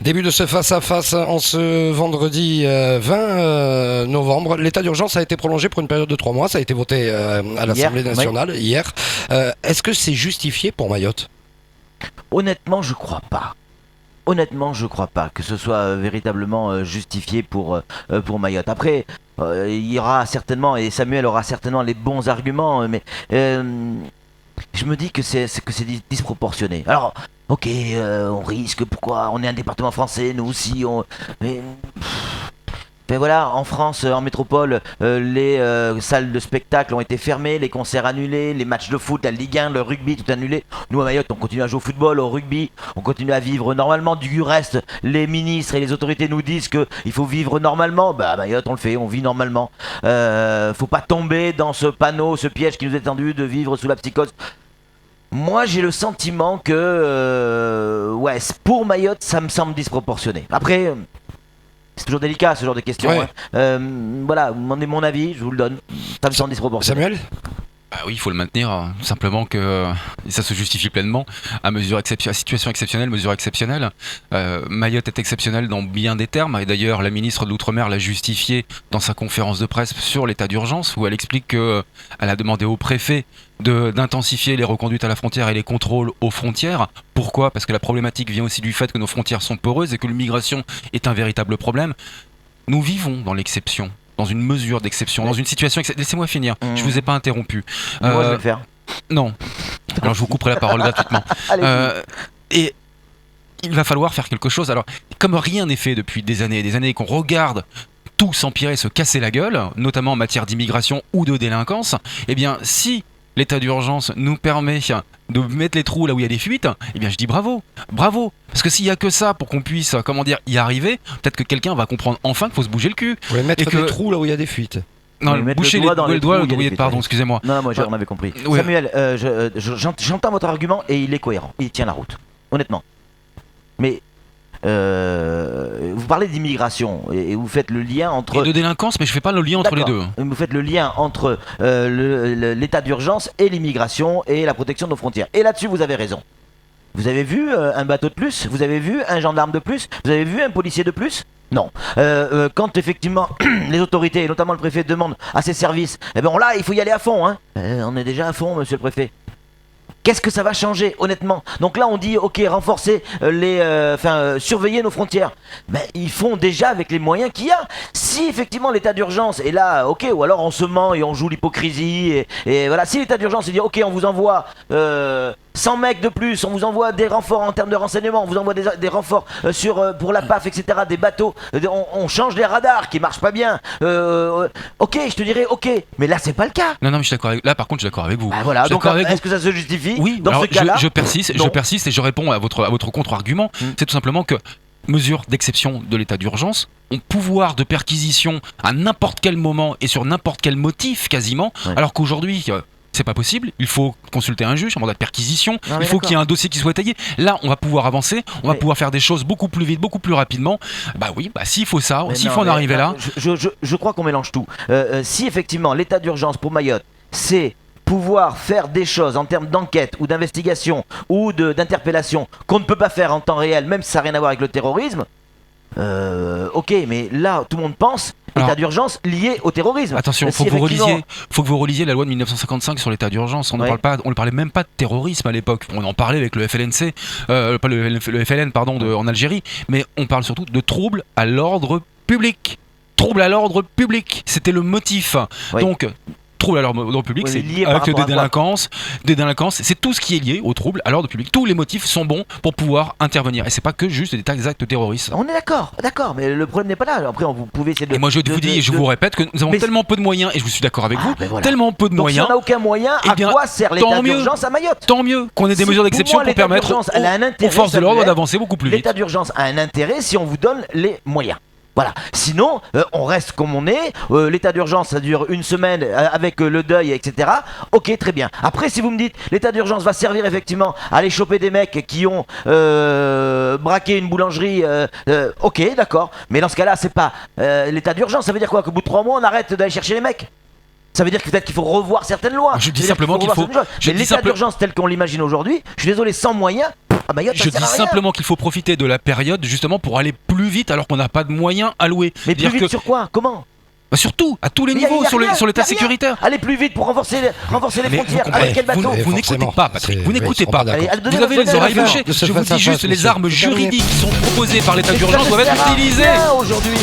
Début de ce face-à-face en ce vendredi 20 novembre. L'état d'urgence a été prolongé pour une période de 3 mois. Ça a été voté à l'Assemblée nationale hier. Est-ce que c'est justifié pour Mayotte ? Honnêtement, je crois pas. Honnêtement, je crois pas que ce soit véritablement justifié pour Mayotte. Après, il y aura certainement, et Samuel aura certainement les bons arguments, mais je me dis que c'est disproportionné. Alors, ok, on risque, pourquoi ? On est un département français, nous aussi, mais voilà, en France, en métropole, les salles de spectacle ont été fermées, les concerts annulés, les matchs de foot, la Ligue 1, le rugby, tout annulé. Nous à Mayotte, on continue à jouer au football, au rugby, on continue à vivre normalement. Du reste, les ministres et les autorités nous disent qu'il faut vivre normalement. Bah à Mayotte, on le fait, on vit normalement. Faut pas tomber dans ce panneau, ce piège qui nous est tendu de vivre sous la psychose. Moi, j'ai le sentiment que, pour Mayotte, ça me semble disproportionné. Après, c'est toujours délicat ce genre de questions. Ouais. Voilà, vous demandez mon avis, je vous le donne. Ça me semble disproportionné. Samuel ? Bah oui, il faut le maintenir, simplement que ça se justifie pleinement à situation exceptionnelle, mesure exceptionnelle. Mayotte est exceptionnelle dans bien des termes, et d'ailleurs la ministre de l'Outre-mer l'a justifié dans sa conférence de presse sur l'état d'urgence, où elle explique qu'elle a demandé au préfet d'intensifier les reconduites à la frontière et les contrôles aux frontières. Pourquoi ? Parce que la problématique vient aussi du fait que nos frontières sont poreuses et que l'immigration est un véritable problème. Nous vivons dans l'exception. Dans une mesure d'exception, dans une situation Laissez-moi finir, je vous ai pas interrompu. Moi je vais le faire. Non. Alors je vous couperai la parole gratuitement. Et il va falloir faire quelque chose. Alors, comme rien n'est fait depuis des années, qu'on regarde tout s'empirer, se casser la gueule, notamment en matière d'immigration ou de délinquance, eh bien si l'état d'urgence nous permet de mettre les trous là où il y a des fuites, eh bien je dis bravo, bravo. Parce que s'il y a que ça pour qu'on puisse, y arriver, peut-être que quelqu'un va comprendre enfin qu'il faut se bouger le cul. Ouais, mettre des trous là où il y a des fuites. Non, boucher le doigt, pardon, excusez-moi. Non, moi on avait compris. Oui. Samuel, j'entends votre argument et il est cohérent, il tient la route, honnêtement. Mais vous parlez d'immigration et vous faites le lien entre... Et de délinquance, mais je fais pas le lien entre les deux. Vous faites le lien entre l'état d'urgence et l'immigration et la protection de nos frontières. Et là-dessus, vous avez raison. Vous avez vu un bateau de plus ? Vous avez vu un gendarme de plus ? Vous avez vu un policier de plus ? Non. Quand effectivement les autorités, et notamment le préfet, demandent à ses services, eh ben là, il faut y aller à fond. Hein. On est déjà à fond, monsieur le préfet. Qu'est-ce que ça va changer, honnêtement ? Donc là, on dit, ok, renforcer surveiller nos frontières. Mais ils font déjà avec les moyens qu'il y a. Si effectivement l'état d'urgence est là, ok, ou alors on se ment et on joue l'hypocrisie. Et voilà, si l'état d'urgence, c'est dire, ok, on vous envoie 100 mecs de plus, on vous envoie des renforts en termes de renseignement, on vous envoie des renforts pour la PAF, etc., des bateaux, on change les radars qui marchent pas bien. Ok, je te dirais, ok, mais là, c'est pas le cas. Non, mais je suis d'accord là, par contre, je suis d'accord avec vous. Bah voilà, donc est-ce que ça se justifie ? Oui, dans alors, ce cas-là, je persiste et je réponds à votre contre-argument. C'est tout simplement que mesure d'exception de l'état d'urgence, ont pouvoir de perquisition à n'importe quel moment et sur n'importe quel motif quasiment, alors qu'aujourd'hui... c'est pas possible, il faut consulter un juge, un mandat de perquisition, il faut qu'il y ait un dossier qui soit étayé. Là, on va pouvoir avancer, on va pouvoir faire des choses beaucoup plus vite, beaucoup plus rapidement. Bah oui, s'il faut ça, s'il faut en arriver là... Je crois qu'on mélange tout. Si effectivement l'état d'urgence pour Mayotte, c'est pouvoir faire des choses en termes d'enquête ou d'investigation ou d'interpellation qu'on ne peut pas faire en temps réel, même si ça n'a rien à voir avec le terrorisme, ok, mais là, tout le monde pense état d'urgence lié au terrorisme. Attention, faut que vous relisiez la loi de 1955 sur l'état d'urgence. On ne parlait même pas de terrorisme à l'époque. On en parlait avec le FLNC, pas le FLN, pardon, en Algérie, mais on parle surtout de troubles à l'ordre public. Troubles à l'ordre public, c'était le motif. Donc, trouble à l'ordre public, c'est avec des délinquances, c'est tout ce qui est lié au trouble à l'ordre public. Tous les motifs sont bons pour pouvoir intervenir. Et c'est pas que juste des actes terroristes. On est d'accord, mais le problème n'est pas là. Après, vous pouvez essayer de... Et moi, je vous répète que nous avons tellement peu de moyens, et je suis d'accord avec vous, tellement peu de moyens. Donc si on n'a aucun moyen, à quoi sert l'état d'urgence à Mayotte ? Tant mieux qu'on ait des mesures d'exception pour permettre aux forces de l'ordre d'avancer beaucoup plus vite. L'état d'urgence a un intérêt si on vous donne les moyens. Voilà. Sinon, on reste comme on est. L'état d'urgence, ça dure une semaine avec le deuil, etc. Ok, très bien. Après, si vous me dites, l'état d'urgence va servir effectivement à aller choper des mecs qui ont braqué une boulangerie, ok, d'accord. Mais dans ce cas-là, c'est pas l'état d'urgence. Ça veut dire quoi? Qu'au bout de 3 mois, on arrête d'aller chercher les mecs? Ça veut dire que peut-être qu'il faut revoir certaines lois. Je dis simplement qu'il faut. Mais l'état d'urgence tel qu'on l'imagine aujourd'hui, je suis désolé, sans moyens. Je dis simplement qu'il faut profiter de la période justement pour aller plus vite alors qu'on n'a pas de moyens alloués. Mais plus vite sur quoi? Comment? Surtout, à tous les niveaux, sur l'état sécuritaire. Allez plus vite pour renforcer les frontières. Avec quel bateau? Vous n'écoutez pas, Patrick. Vous n'écoutez pas. Vous avez les oreilles bouchées. Je vous dis juste, les armes juridiques qui sont proposées par l'état d'urgence doivent être utilisées. Aujourd'hui.